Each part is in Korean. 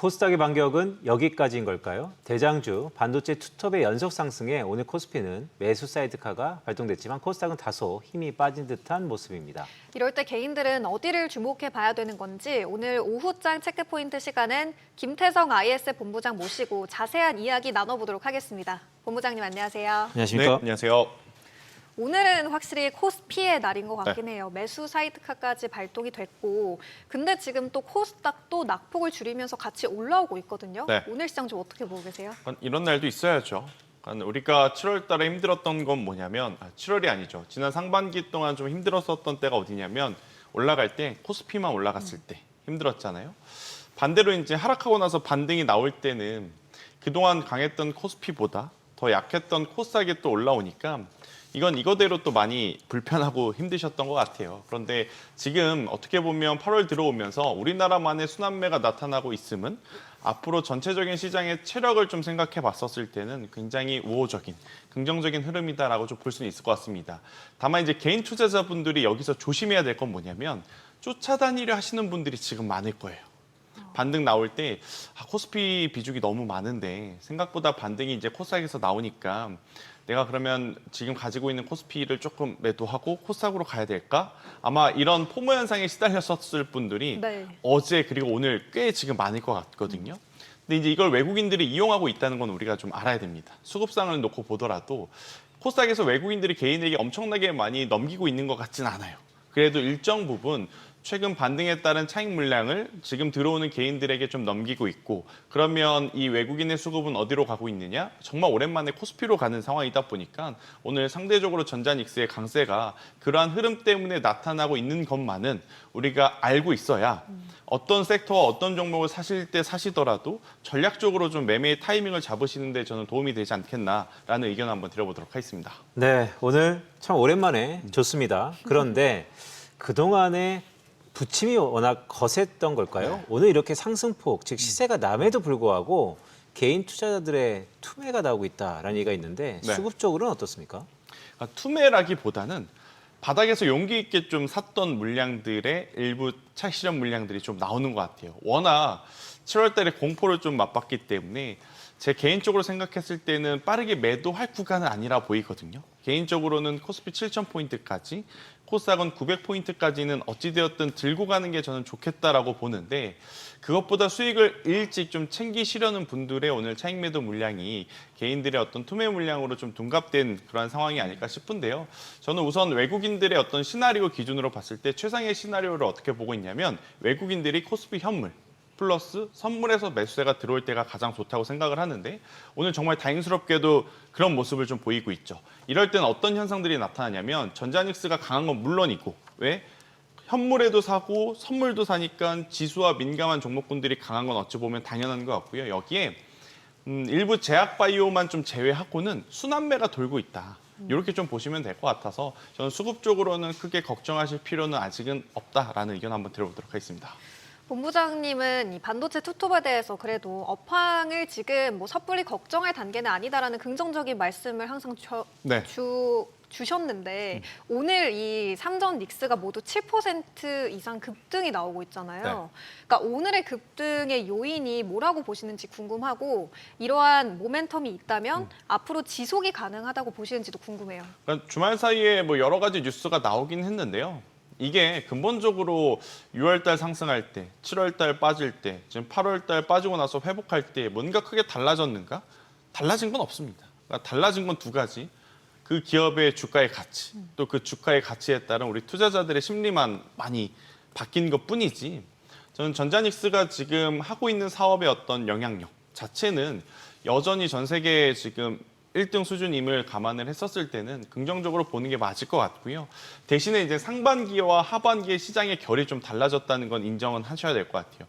코스닥의 반격은 여기까지인 걸까요? 대장주 반도체 투톱의 연속 상승에 오늘 코스피는 매수 사이드카가 발동됐지만 코스닥은 다소 힘이 빠진 듯한 모습입니다. 이럴 때 개인들은 어디를 주목해 봐야 되는 건지 오늘 오후장 체크포인트 시간은 김태성 IS 본부장 모시고 자세한 이야기 나눠보도록 하겠습니다. 본부장님 안녕하세요. 안녕하십니까? 네, 안녕하세요. 오늘은 확실히 코스피의 날인 것 같긴 해요. 매수 사이드카까지 발동이 됐고 근데 지금 또 코스닥도 낙폭을 줄이면서 같이 올라오고 있거든요. 네. 오늘 시장 좀 어떻게 보고 계세요? 이런 날도 있어야죠. 우리가 7월 달에 힘들었던 건 뭐냐면 7월이 아니죠. 지난 상반기 동안 좀 힘들었었던 때가 어디냐면 올라갈 때 코스피만 올라갔을 때 힘들었잖아요. 반대로 이제 하락하고 나서 반등이 나올 때는 그동안 강했던 코스피보다 더 약했던 코스닥이 또 올라오니까 이건 이거대로 또 많이 불편하고 힘드셨던 것 같아요. 그런데 지금 어떻게 보면 8월 들어오면서 우리나라만의 순환매가 나타나고 있음은 앞으로 전체적인 시장의 체력을 좀 생각해 봤었을 때는 굉장히 우호적인, 긍정적인 흐름이다라고 좀 볼 수는 있을 것 같습니다. 다만 이제 개인 투자자분들이 여기서 조심해야 될 건 뭐냐면 쫓아다니려 하시는 분들이 지금 많을 거예요. 반등 나올 때 코스피 비중이 너무 많은데 생각보다 반등이 이제 코스닥에서 나오니까 내가 그러면 지금 가지고 있는 코스피를 조금 매도하고 코스닥으로 가야 될까? 아마 이런 포모 현상에 시달렸었을 분들이 네. 어제 그리고 오늘 꽤 지금 많을 것 같거든요. 근데 이제 이걸 외국인들이 이용하고 있다는 건 우리가 좀 알아야 됩니다. 수급상을 놓고 보더라도 코스닥에서 외국인들이 개인에게 엄청나게 많이 넘기고 있는 것 같진 않아요. 그래도 일정 부분 최근 반등에 따른 차익 물량을 지금 들어오는 개인들에게 좀 넘기고 있고 그러면 이 외국인의 수급은 어디로 가고 있느냐? 정말 오랜만에 코스피로 가는 상황이다 보니까 오늘 상대적으로 전자닉스의 강세가 그러한 흐름 때문에 나타나고 있는 것만은 우리가 알고 있어야 어떤 섹터와 어떤 종목을 사실 때 사시더라도 전략적으로 좀 매매의 타이밍을 잡으시는 데 저는 도움이 되지 않겠나라는 의견을 한번 드려보도록 하겠습니다. 네, 오늘 참 오랜만에 좋습니다. 그런데 그동안에 부침이 워낙 거셌던 걸까요? 네. 오늘 이렇게 상승폭, 즉 시세가 남에도 불구하고 개인 투자자들의 투매가 나오고 있다라는 얘기가 있는데 네. 수급적으로는 어떻습니까? 투매라기보다는 바닥에서 용기 있게 좀 샀던 물량들의 일부 차익 실현 물량들이 좀 나오는 것 같아요. 워낙 7월 달에 공포를 좀 맛봤기 때문에 제 개인적으로 생각했을 때는 빠르게 매도할 구간은 아니라 보이거든요. 개인적으로는 코스피 7,000포인트까지, 코스닥은 900포인트까지는 어찌되었든 들고 가는 게 저는 좋겠다라고 보는데 그것보다 수익을 일찍 좀 챙기시려는 분들의 오늘 차익 매도 물량이 개인들의 어떤 투매 물량으로 좀 둔갑된 그런 상황이 아닐까 싶은데요. 저는 우선 외국인들의 어떤 시나리오 기준으로 봤을 때 최상의 시나리오를 어떻게 보고 있냐면 외국인들이 코스피 현물 플러스 선물에서 매수세가 들어올 때가 가장 좋다고 생각을 하는데 오늘 정말 다행스럽게도 그런 모습을 좀 보이고 있죠. 이럴 때는 어떤 현상들이 나타나냐면 전자닉스가 강한 건 물론이고 왜? 현물에도 사고 선물도 사니까 지수와 민감한 종목군들이 강한 건 어찌 보면 당연한 것 같고요. 여기에 일부 제약바이오만 좀 제외하고는 순환매가 돌고 있다. 이렇게 좀 보시면 될 것 같아서 저는 수급 쪽으로는 크게 걱정하실 필요는 아직은 없다라는 의견 한번 들어보도록 하겠습니다. 본부장님은 이 반도체 투톱에 대해서 그래도 업황을 지금 뭐 섣불리 걱정할 단계는 아니다라는 긍정적인 말씀을 항상 네. 주셨는데 오늘 이 삼전 닉스가 모두 7% 이상 급등이 나오고 있잖아요. 그러니까 오늘의 급등의 요인이 뭐라고 보시는지 궁금하고 이러한 모멘텀이 있다면 앞으로 지속이 가능하다고 보시는지도 궁금해요. 그러니까 주말 사이에 뭐 여러 가지 뉴스가 나오긴 했는데요. 이게 근본적으로 6월 달 상승할 때, 7월 달 빠질 때, 지금 8월 달 빠지고 나서 회복할 때 뭔가 크게 달라졌는가? 달라진 건 없습니다. 그러니까 달라진 건 두 가지. 그 기업의 주가의 가치, 또 그 주가의 가치에 따른 우리 투자자들의 심리만 많이 바뀐 것뿐이지. 저는 전자닉스가 지금 하고 있는 사업의 어떤 영향력 자체는 여전히 전 세계에 지금 1등 수준임을 감안을 했었을 때는 긍정적으로 보는 게 맞을 것 같고요. 대신에 이제 상반기와 하반기의 시장의 결이 좀 달라졌다는 건 인정은 하셔야 될 것 같아요.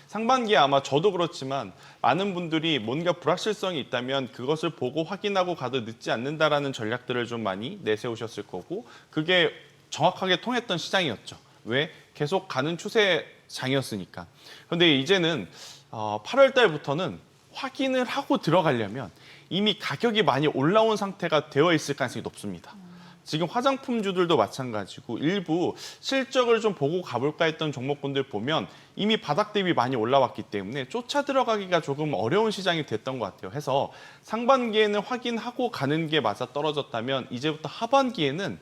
상반기에 아마 저도 그렇지만 많은 분들이 뭔가 불확실성이 있다면 그것을 보고 확인하고 가도 늦지 않는다라는 전략들을 좀 많이 내세우셨을 거고 그게 정확하게 통했던 시장이었죠. 왜? 계속 가는 추세장이었으니까. 그런데 이제는 8월 달부터는 확인을 하고 들어가려면 이미 가격이 많이 올라온 상태가 되어 있을 가능성이 높습니다. 지금 화장품주들도 마찬가지고 일부 실적을 좀 보고 가볼까 했던 종목군들 보면 이미 바닥 대비 많이 올라왔기 때문에 쫓아 들어가기가 조금 어려운 시장이 됐던 것 같아요. 해서 상반기에는 확인하고 가는 게 맞아 떨어졌다면 이제부터 하반기에는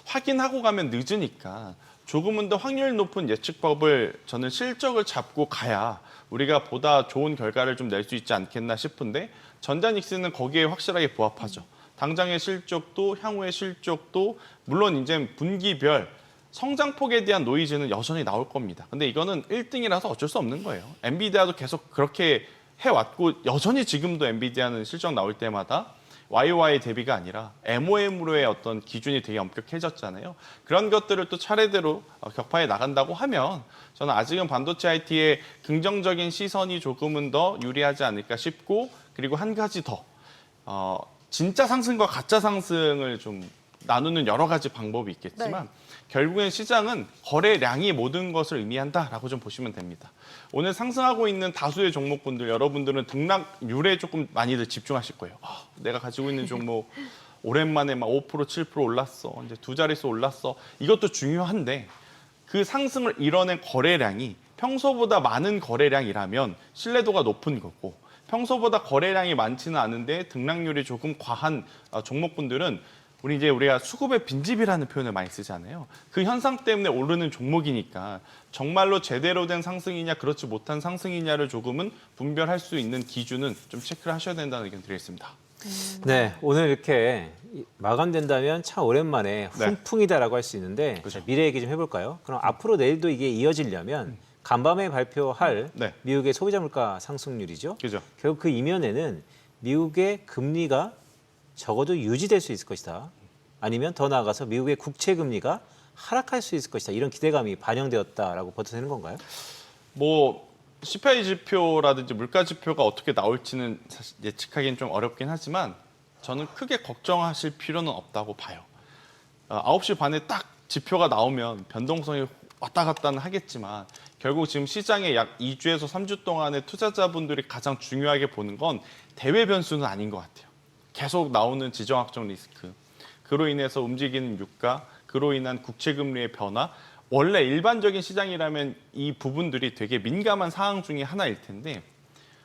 확인하고 가면 늦으니까 조금은 더 확률 높은 예측법을 저는 실적을 잡고 가야 우리가 보다 좋은 결과를 좀 낼 수 있지 않겠나 싶은데 전자닉스는 거기에 확실하게 부합하죠. 당장의 실적도 향후의 실적도 물론 이제 분기별 성장폭에 대한 노이즈는 여전히 나올 겁니다. 근데 이거는 1등이라서 어쩔 수 없는 거예요. 엔비디아도 계속 그렇게 해왔고 여전히 지금도 엔비디아는 실적 나올 때마다 YOY 대비가 아니라 MOM으로의 어떤 기준이 되게 엄격해졌잖아요. 그런 것들을 또 차례대로 격파해 나간다고 하면 저는 아직은 반도체 IT의 긍정적인 시선이 조금은 더 유리하지 않을까 싶고 그리고 한 가지 더 진짜 상승과 가짜 상승을 좀 나누는 여러 가지 방법이 있겠지만 결국엔 시장은 거래량이 모든 것을 의미한다라고 좀 보시면 됩니다. 오늘 상승하고 있는 다수의 종목분들 여러분들은 등락률에 조금 많이들 집중하실 거예요. 내가 가지고 있는 종목 오랜만에 막 5%, 7% 올랐어. 이제 두 자릿수 올랐어. 이것도 중요한데 그 상승을 이뤄낸 거래량이 평소보다 많은 거래량이라면 신뢰도가 높은 거고 평소보다 거래량이 많지는 않은데 등락률이 조금 과한 종목분들은 우리가 수급의 빈집이라는 표현을 많이 쓰잖아요. 그 현상 때문에 오르는 종목이니까 정말로 제대로 된 상승이냐 그렇지 못한 상승이냐를 조금은 분별할 수 있는 기준은 좀 체크를 하셔야 된다는 의견 드리겠습니다. 네, 오늘 이렇게 마감된다면 참 오랜만에 훈풍이다라고 할 수 있는데 그렇죠. 자, 미래 얘기 좀 해볼까요? 그럼 앞으로 내일도 이게 이어지려면 간밤에 발표할 미국의 소비자 물가 상승률이죠. 그죠. 결국 그 이면에는 미국의 금리가 적어도 유지될 수 있을 것이다. 아니면 더 나아가서 미국의 국채 금리가 하락할 수 있을 것이다. 이런 기대감이 반영되었다라고 봐도 되는 건가요? 뭐 CPI 지표라든지 물가 지표가 어떻게 나올지는 사실 예측하기는 좀 어렵긴 하지만 저는 크게 걱정하실 필요는 없다고 봐요. 9시 반에 딱 지표가 나오면 변동성이 왔다 갔다는 하겠지만 결국 지금 시장에 약 2주에서 3주 동안의 투자자분들이 가장 중요하게 보는 건 대외 변수는 아닌 것 같아요. 계속 나오는 지정학적 리스크, 그로 인해서 움직이는 유가, 그로 인한 국채금리의 변화, 원래 일반적인 시장이라면 이 부분들이 되게 민감한 사항 중에 하나일 텐데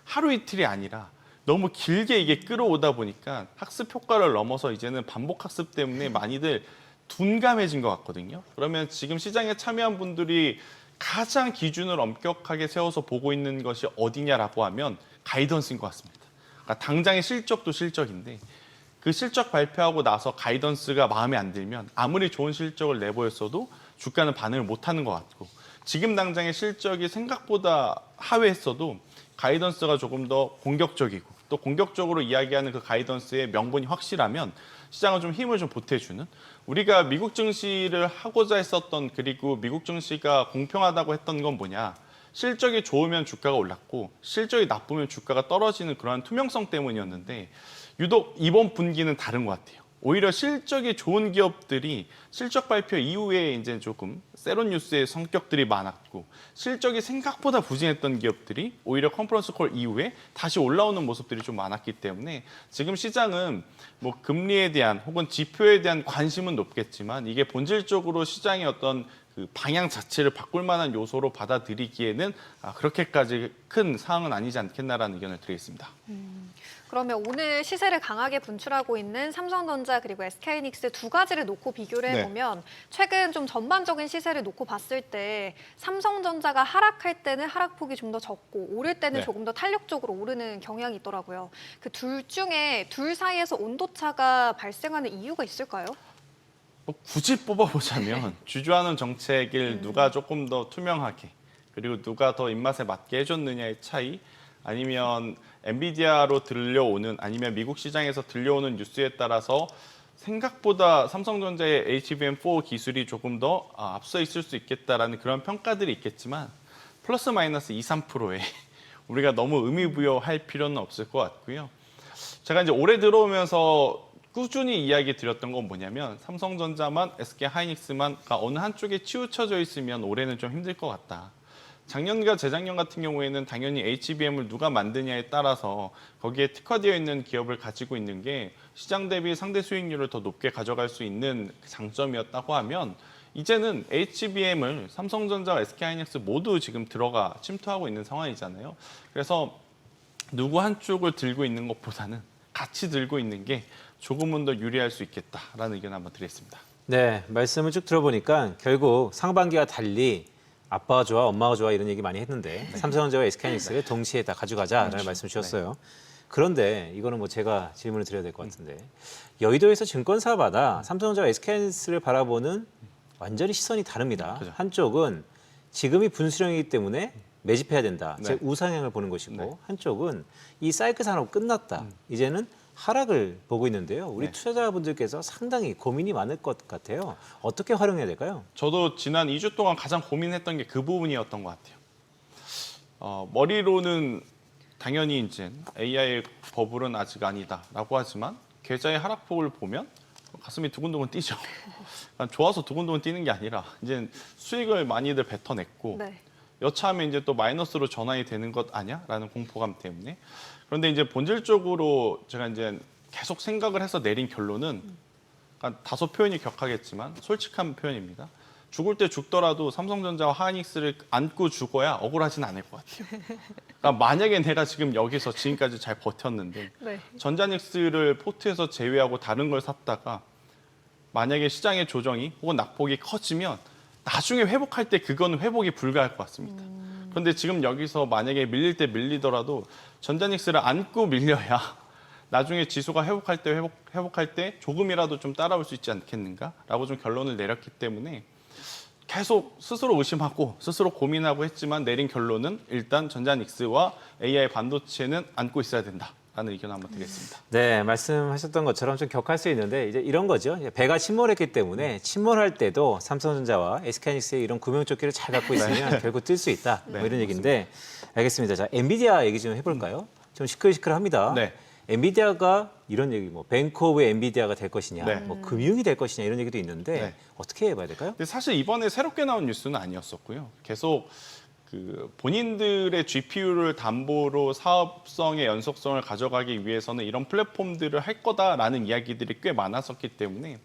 하루 이틀이 아니라 너무 길게 이게 끌어오다 보니까 학습 효과를 넘어서 이제는 반복 학습 때문에 많이들 둔감해진 것 같거든요. 그러면 지금 시장에 참여한 분들이 가장 기준을 엄격하게 세워서 보고 있는 것이 어디냐라고 하면 가이던스인 것 같습니다. 그러니까 당장의 실적도 실적인데 그 실적 발표하고 나서 가이던스가 마음에 안 들면 아무리 좋은 실적을 내보였어도 주가는 반응을 못하는 것 같고 지금 당장의 실적이 생각보다 하회했어도 가이던스가 조금 더 공격적이고 또 공격적으로 이야기하는 그 가이던스의 명분이 확실하면 시장은 좀 힘을 좀 보태주는 우리가 미국 증시를 하고자 했었던 그리고 미국 증시가 공평하다고 했던 건 뭐냐 실적이 좋으면 주가가 올랐고 실적이 나쁘면 주가가 떨어지는 그러한 투명성 때문이었는데 유독 이번 분기는 다른 것 같아요. 오히려 실적이 좋은 기업들이 실적 발표 이후에 이제 조금 세론 뉴스의 성격들이 많았고 실적이 생각보다 부진했던 기업들이 오히려 컨퍼런스 콜 이후에 다시 올라오는 모습들이 좀 많았기 때문에 지금 시장은 뭐 금리에 대한 혹은 지표에 대한 관심은 높겠지만 이게 본질적으로 시장의 어떤 그 방향 자체를 바꿀 만한 요소로 받아들이기에는 그렇게까지 큰 사항은 아니지 않겠나라는 의견을 드리겠습니다. 그러면 오늘 시세를 강하게 분출하고 있는 삼성전자 그리고 SK하이닉스 두 가지를 놓고 비교를 해보면 최근 좀 전반적인 시세를 놓고 봤을 때 삼성전자가 하락할 때는 하락폭이 좀 더 적고 오를 때는 조금 더 탄력적으로 오르는 경향이 있더라고요. 그 둘 중에 둘 사이에서 온도차가 발생하는 이유가 있을까요? 뭐 굳이 뽑아보자면 주주하는 정책을 누가 조금 더 투명하게 그리고 누가 더 입맛에 맞게 해줬느냐의 차이 아니면 엔비디아로 들려오는 아니면 미국 시장에서 들려오는 뉴스에 따라서 생각보다 삼성전자의 HBM4 기술이 조금 더 앞서 있을 수 있겠다라는 그런 평가들이 있겠지만 플러스 마이너스 2, 3%에 우리가 너무 의미 부여할 필요는 없을 것 같고요. 제가 이제 올해 들어오면서 꾸준히 이야기 드렸던 건 뭐냐면 삼성전자만 SK하이닉스만 어느 한쪽에 치우쳐져 있으면 올해는 좀 힘들 것 같다. 작년과 재작년 같은 경우에는 당연히 HBM을 누가 만드냐에 따라서 거기에 특화되어 있는 기업을 가지고 있는 게 시장 대비 상대 수익률을 더 높게 가져갈 수 있는 장점이었다고 하면 이제는 HBM을 삼성전자와 SK하이닉스 모두 지금 들어가 침투하고 있는 상황이잖아요. 그래서 누구 한쪽을 들고 있는 것보다는 같이 들고 있는 게 조금은 더 유리할 수 있겠다라는 의견 한번 드리겠습니다. 네, 말씀을 쭉 들어보니까 결국 상반기와 달리 아빠가 좋아, 엄마가 좋아 이런 얘기 많이 했는데 삼성전자와 SK하이닉스를 동시에 다 가져가자라는 말씀 주셨어요. 그런데 이거는 뭐 제가 질문을 드려야 될 것 같은데 여의도에서 증권사마다 삼성전자와 SK하이닉스를 바라보는 완전히 시선이 다릅니다. 그죠. 한쪽은 지금이 분수령이기 때문에 매집해야 된다. 네. 즉 우상향을 보는 것이고 네. 한쪽은 이 사이클 산업 끝났다. 이제는 하락을 보고 있는데요. 우리 네. 투자자분들께서 상당히 고민이 많을 것 같아요. 어떻게 활용해야 될까요? 저도 지난 2주 동안 가장 고민했던 게 그 부분이었던 것 같아요. 머리로는 당연히 이제 AI 버블은 아직 아니다라고 하지만 계좌의 하락폭을 보면 가슴이 두근두근 뛰죠. 좋아서 두근두근 뛰는 게 아니라 이제 수익을 많이들 뱉어냈고 네. 여차하면 이제 또 마이너스로 전환이 되는 것 아니야라는 공포감 때문에. 그런데 이제 본질적으로 제가 이제 계속 생각을 해서 내린 결론은 다소 표현이 격하겠지만 솔직한 표현입니다. 죽을 때 죽더라도 삼성전자와 하이닉스를 안고 죽어야 억울하진 않을 것 같아요. 그러니까 만약에 내가 지금 여기서 지금까지 잘 버텼는데 네. 전자닉스를 포트에서 제외하고 다른 걸 샀다가 만약에 시장의 조정이 혹은 낙폭이 커지면 나중에 회복할 때 그건 회복이 불가할 것 같습니다. 그런데 지금 여기서 만약에 밀릴 때 밀리더라도 전자닉스를 안고 밀려야 나중에 지수가 회복할 때 회복할 때 조금이라도 좀 따라올 수 있지 않겠는가라고 좀 결론을 내렸기 때문에 계속 스스로 의심하고 스스로 고민하고 했지만 내린 결론은 일단 전자닉스와 AI 반도체는 안고 있어야 된다라는 의견을 한번 드리겠습니다. 네, 말씀하셨던 것처럼 좀 격할 수 있는데 이제 이런 거죠. 이제 배가 침몰했기 때문에 침몰할 때도 삼성전자와 SK하이닉스의 이런 구명조끼를 잘 갖고 있으면 결국 뜰 수 있다. 뭐 이런 얘기인데 알겠습니다. 자, 엔비디아 얘기 좀 해볼까요? 좀 시끌시끌합니다. 네. 엔비디아가 이런 얘기, 뭐 뱅크 오브 엔비디아가 될 것이냐, 네. 뭐 금융이 될 것이냐 이런 얘기도 있는데 네. 어떻게 해봐야 될까요? 근데 사실 이번에 새롭게 나온 뉴스는 아니었었고요. 계속 그 본인들의 GPU를 담보로 사업성의 연속성을 가져가기 위해서는 이런 플랫폼들을 할 거다라는 이야기들이 꽤 많았었기 때문에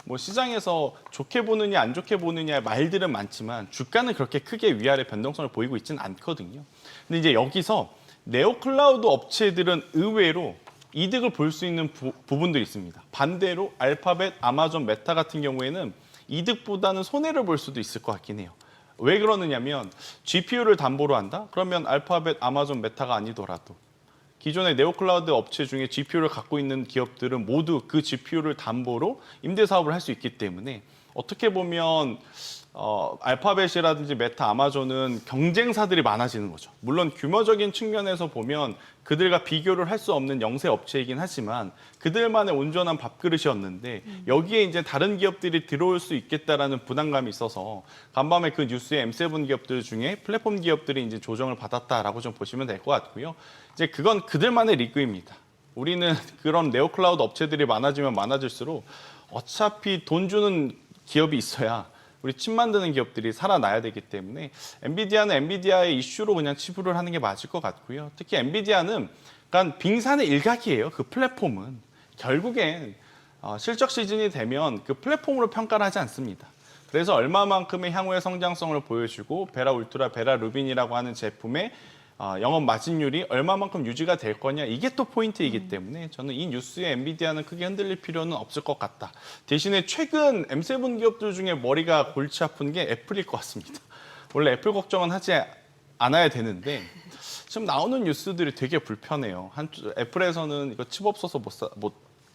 뭐 시장에서 좋게 보느냐 안 좋게 보느냐의 말들은 많지만 주가는 그렇게 크게 위아래 변동성을 보이고 있지는 않거든요. 근데 이제 여기서 네오클라우드 업체들은 의외로 이득을 볼 수 있는 부분들이 있습니다. 반대로 알파벳, 아마존, 메타 같은 경우에는 이득보다는 손해를 볼 수도 있을 것 같긴 해요. 왜 그러느냐면 GPU를 담보로 한다? 그러면 알파벳, 아마존, 메타가 아니더라도 기존의 네오클라우드 업체 중에 GPU를 갖고 있는 기업들은 모두 그 GPU를 담보로 임대 사업을 할 수 있기 때문에 어떻게 보면 알파벳이라든지 메타, 아마존은 경쟁사들이 많아지는 거죠. 물론 규모적인 측면에서 보면 그들과 비교를 할 수 없는 영세 업체이긴 하지만 그들만의 온전한 밥그릇이었는데 여기에 이제 다른 기업들이 들어올 수 있겠다라는 부담감이 있어서 간밤에 그 뉴스의 M7 기업들 중에 플랫폼 기업들이 이제 조정을 받았다라고 좀 보시면 될 것 같고요. 이제 그건 그들만의 리그입니다. 우리는 그런 네오클라우드 업체들이 많아지면 많아질수록 어차피 돈 주는 기업이 있어야 우리 칩 만드는 기업들이 살아나야 되기 때문에 엔비디아는 엔비디아의 이슈로 그냥 치부를 하는 게 맞을 것 같고요. 특히 엔비디아는 그러니까 빙산의 일각이에요. 그 플랫폼은. 결국엔 실적 시즌이 되면 그 플랫폼으로 평가를 하지 않습니다. 그래서 얼마만큼의 향후의 성장성을 보여주고 베라 울트라, 베라 루빈이라고 하는 제품의 영업 마진율이 얼마만큼 유지가 될 거냐 이게 또 포인트이기 때문에 저는 이 뉴스에 엔비디아는 크게 흔들릴 필요는 없을 것 같다. 대신에 최근 M7 기업들 중에 머리가 골치 아픈 게 애플일 것 같습니다. 원래 애플 걱정은 하지 않아야 되는데 지금 나오는 뉴스들이 되게 불편해요. 애플에서는 이거 칩 없어서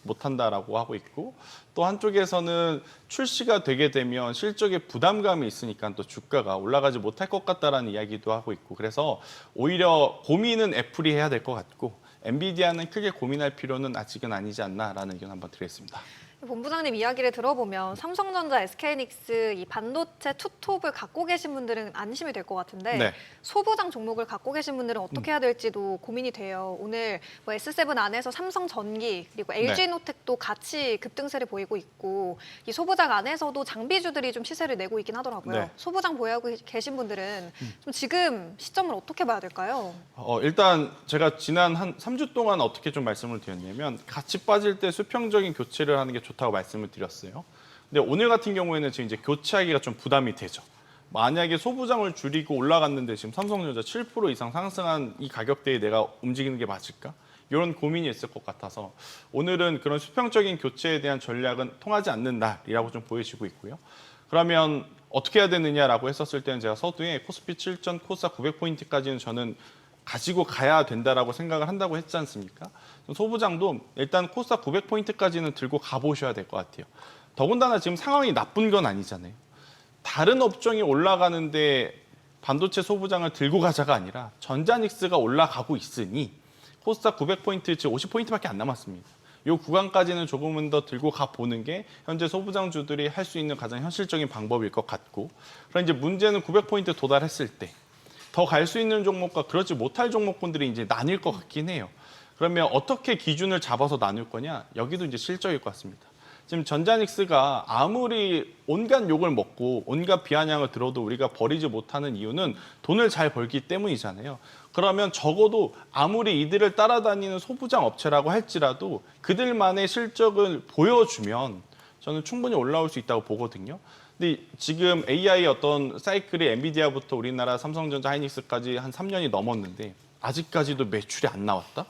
못한다라고 하고 있고 또 한쪽에서는 출시가 되게 되면 실적에 부담감이 있으니까 또 주가가 올라가지 못할 것 같다라는 이야기도 하고 있고 그래서 오히려 고민은 애플이 해야 될 것 같고 엔비디아는 크게 고민할 필요는 아직은 아니지 않나라는 의견 한번 드리겠습니다. 본부장님 이야기를 들어보면 삼성전자, SK하이닉스 이 반도체 투톱을 갖고 계신 분들은 안심이 될 것 같은데 네. 소부장 종목을 갖고 계신 분들은 어떻게 해야 될지도 고민이 돼요. 오늘 뭐 S7 안에서 삼성전기 그리고 LG노텍도 같이 급등세를 보이고 있고 이 소부장 안에서도 장비주들이 좀 시세를 내고 있긴 하더라고요. 네. 소부장 보유하고 계신 분들은 좀 지금 시점을 어떻게 봐야 될까요? 일단 제가 지난 한 3주 동안 어떻게 좀 말씀을 드렸냐면 같이 빠질 때 수평적인 교체를 하는 게 좋다고 말씀을 드렸어요. 근데 오늘 같은 경우에는 지금 이제 교체하기가 좀 부담이 되죠. 만약에 소부장을 줄이고 올라갔는데 지금 삼성전자 7% 이상 상승한 이 가격대에 내가 움직이는 게 맞을까? 이런 고민이 있을 것 같아서 오늘은 그런 수평적인 교체에 대한 전략은 통하지 않는 날이라고 좀 보여지고 있고요. 그러면 어떻게 해야 되느냐라고 했었을 때는 제가 서두에 코스피 7전, 코스닥 900포인트까지는 저는 가지고 가야 된다라고 생각을 한다고 했지 않습니까? 소부장도 일단 코스닥 900포인트까지는 들고 가보셔야 될 것 같아요. 더군다나 지금 상황이 나쁜 건 아니잖아요. 다른 업종이 올라가는데 반도체 소부장을 들고 가자가 아니라 전자닉스가 올라가고 있으니 코스닥 900포인트, 즉 50포인트밖에 안 남았습니다. 이 구간까지는 조금은 더 들고 가보는 게 현재 소부장주들이 할 수 있는 가장 현실적인 방법일 것 같고, 그럼 이제 문제는 900포인트 도달했을 때 더 갈 수 있는 종목과 그렇지 못할 종목군들이 이제 나뉠 것 같긴 해요. 그러면 어떻게 기준을 잡아서 나눌 거냐? 여기도 이제 실적일 것 같습니다. 지금 전자닉스가 아무리 온갖 욕을 먹고 온갖 비아냥을 들어도 우리가 버리지 못하는 이유는 돈을 잘 벌기 때문이잖아요. 그러면 적어도 아무리 이들을 따라다니는 소부장 업체라고 할지라도 그들만의 실적을 보여주면 저는 충분히 올라올 수 있다고 보거든요. 근데 지금 AI 어떤 사이클이 엔비디아부터 우리나라 삼성전자, 하이닉스까지 한 3년이 넘었는데 아직까지도 매출이 안 나왔다?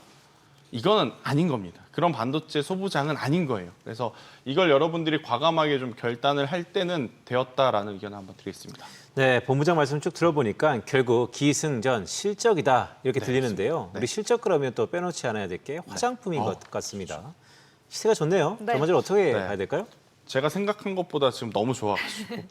이거는 아닌 겁니다. 그런 반도체 소부장은 아닌 거예요. 그래서 이걸 여러분들이 과감하게 좀 결단을 할 때는 되었다라는 의견을 한번 드리겠습니다. 네, 본부장 말씀 쭉 들어보니까 결국 기승전 실적이다 이렇게 네, 들리는데요. 네. 우리 실적 그러면 또 빼놓지 않아야 될 게 화장품인 것 같습니다. 시세가 좋네요. 네. 전반적으로 어떻게 네. 봐야 될까요? 제가 생각한 것보다 지금 너무 좋아가지고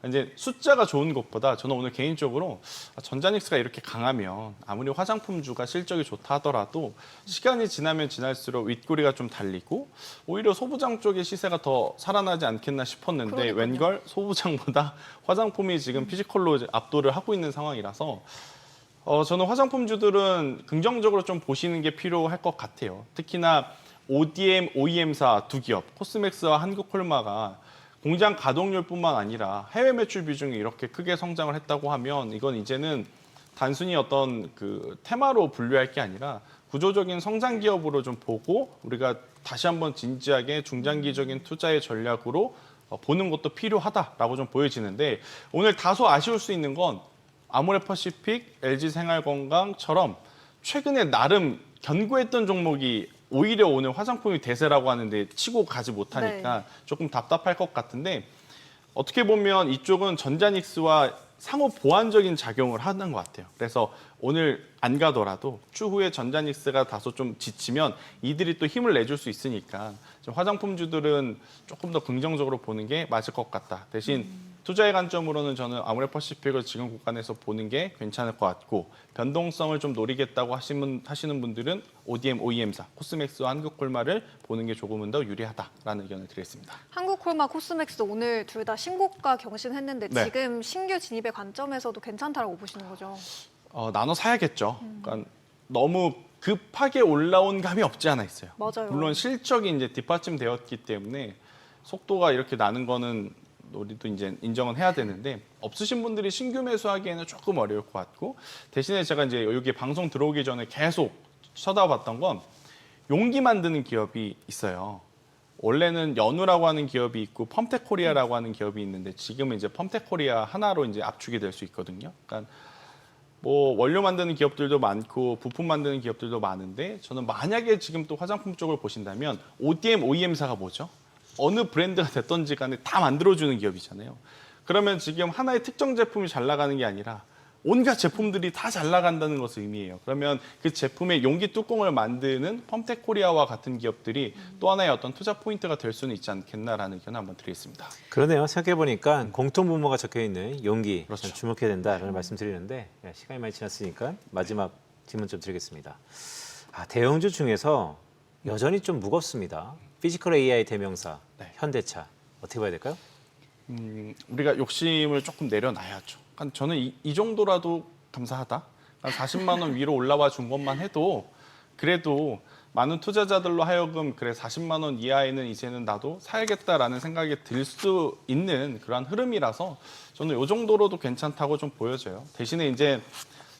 이제 숫자가 좋은 것보다 저는 오늘 개인적으로 전자닉스가 이렇게 강하면 아무리 화장품주가 실적이 좋다 하더라도 시간이 지나면 지날수록 윗꼬리가 좀 달리고 오히려 소부장 쪽의 시세가 더 살아나지 않겠나 싶었는데 그러니까요. 웬걸 소부장보다 화장품이 지금 피지컬로 이제 압도를 하고 있는 상황이라서 저는 화장품주들은 긍정적으로 좀 보시는 게 필요할 것 같아요. 특히나 ODM, OEM사 두 기업, 코스맥스와 한국콜마가 공장 가동률뿐만 아니라 해외 매출 비중이 이렇게 크게 성장을 했다고 하면 이건 이제는 단순히 어떤 그 테마로 분류할 게 아니라 구조적인 성장 기업으로 좀 보고 우리가 다시 한번 진지하게 중장기적인 투자의 전략으로 보는 것도 필요하다라고 좀 보여지는데 오늘 다소 아쉬울 수 있는 건 아모레퍼시픽, LG생활건강처럼 최근에 나름 견고했던 종목이 오히려 오늘 화장품이 대세라고 하는데 치고 가지 못하니까 조금 답답할 것 같은데 어떻게 보면 이쪽은 전자닉스와 상호 보완적인 작용을 하는 것 같아요. 그래서 오늘 안 가더라도 추후에 전자닉스가 다소 좀 지치면 이들이 또 힘을 내줄 수 있으니까 좀 화장품주들은 조금 더 긍정적으로 보는 게 맞을 것 같다. 대신 투자의 관점으로는 저는 아모레퍼시픽을 지금 구간에서 보는 게 괜찮을 것 같고 변동성을 좀 노리겠다고 하시는 분들은 ODM, OEM사, 코스맥스와 한국콜마를 보는 게 조금은 더 유리하다라는 의견을 드리겠습니다. 한국콜마, 코스맥스 오늘 둘 다 신고가 경신했는데 네. 지금 신규 진입의 관점에서도 괜찮다라고 보시는 거죠? 나눠 사야겠죠. 그러니까 너무 급하게 올라온 감이 없지 않아 있어요. 맞아요. 물론 실적이 이제 뒷받침되었기 때문에 속도가 이렇게 나는 거는 우리도 이제 인정은 해야 되는데 없으신 분들이 신규 매수하기에는 조금 어려울 것 같고 대신에 제가 이제 여기 방송 들어오기 전에 계속 쳐다봤던 건 용기 만드는 기업이 있어요. 원래는 연우라고 하는 기업이 있고 펌텍코리아라고 하는 기업이 있는데 지금은 이제 펌텍코리아 하나로 이제 압축이 될 수 있거든요. 그러니까 뭐 원료 만드는 기업들도 많고 부품 만드는 기업들도 많은데 저는 만약에 지금 또 화장품 쪽을 보신다면 ODM, OEM사가 뭐죠? 어느 브랜드가 됐던지 간에 다 만들어주는 기업이잖아요. 그러면 지금 하나의 특정 제품이 잘 나가는 게 아니라 온갖 제품들이 다 잘 나간다는 것을 의미해요. 그러면 그 제품의 용기 뚜껑을 만드는 펌텍코리아와 같은 기업들이 또 하나의 어떤 투자 포인트가 될 수는 있지 않겠나라는 의견을 한번 드리겠습니다. 그러네요. 생각해보니까 공통분모가 적혀있는 용기 그렇죠. 참 주목해야 된다라는 말씀드리는데 시간이 많이 지났으니까 마지막 질문 좀 드리겠습니다. 대형주 중에서 여전히 좀 무겁습니다. 피지컬 AI 대명사 네. 현대차 어떻게 봐야 될까요? 우리가 욕심을 조금 내려놔야죠. 그러니까 저는 이 정도라도 감사하다. 40만 원 위로 올라와 준 것만 해도 그래도 많은 투자자들로 하여금 그래 40만 원 이하에는 이제는 나도 사야겠다라는 생각이 들 수 있는 그러한 흐름이라서 저는 이 정도로도 괜찮다고 좀 보여져요. 대신에 이제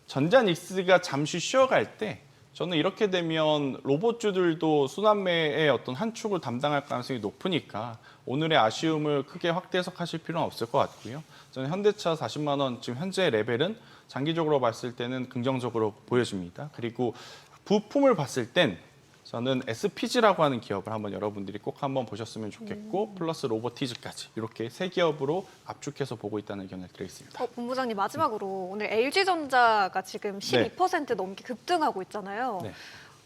전자닉스가 잠시 쉬어갈 때 저는 이렇게 되면 로봇주들도 순환매의 어떤 한 축을 담당할 가능성이 높으니까 오늘의 아쉬움을 크게 확대 해석하실 필요는 없을 것 같고요. 저는 현대차 40만 원 지금 현재 레벨은 장기적으로 봤을 때는 긍정적으로 보여집니다. 그리고 부품을 봤을 땐 저는 SPG라고 하는 기업을 한번 여러분들이 꼭 한번 보셨으면 좋겠고 플러스 로보티즈까지 이렇게 세 기업으로 압축해서 보고 있다는 의견을 드리겠습니다. 본부장님 마지막으로 오늘 LG전자가 지금 12% 넘게 급등하고 있잖아요. 네.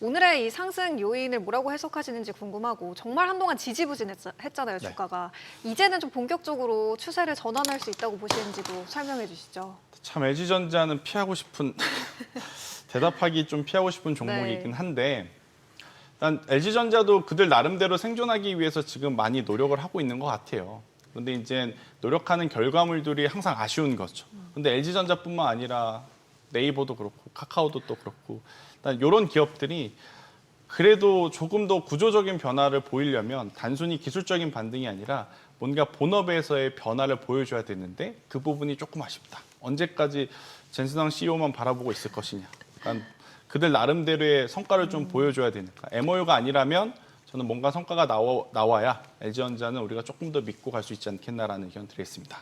오늘의 이 상승 요인을 뭐라고 해석하시는지 궁금하고 정말 한동안 지지부진했잖아요, 주가가. 이제는 좀 본격적으로 추세를 전환할 수 있다고 보시는지도 설명해 주시죠. 참 LG전자는 피하고 싶은 대답하기 좀 피하고 싶은 종목이긴 한데 일단 LG전자도 그들 나름대로 생존하기 위해서 지금 많이 노력을 하고 있는 것 같아요. 그런데 이제 노력하는 결과물들이 항상 아쉬운 거죠. 근데 LG전자뿐만 아니라 네이버도 그렇고 카카오도 또 그렇고 일단 이런 기업들이 그래도 조금 더 구조적인 변화를 보이려면 단순히 기술적인 반등이 아니라 뭔가 본업에서의 변화를 보여줘야 되는데 그 부분이 조금 아쉽다. 언제까지 젠슨왕 CEO만 바라보고 있을 것이냐. 그러니까 그들 나름대로의 성과를 좀 보여줘야 되니까 MOU가 아니라면 저는 뭔가 성과가 나와야 LG전자는 우리가 조금 더 믿고 갈 수 있지 않겠나라는 의견 드리겠습니다.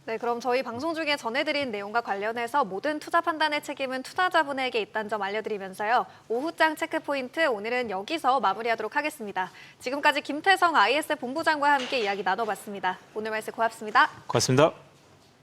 네, 그럼 저희 방송 중에 전해드린 내용과 관련해서 모든 투자 판단의 책임은 투자자분에게 있다는 점 알려드리면서요. 오후장 체크포인트 오늘은 여기서 마무리하도록 하겠습니다. 지금까지 김태성 IS 본부장과 함께 이야기 나눠봤습니다. 오늘 말씀 고맙습니다. 고맙습니다.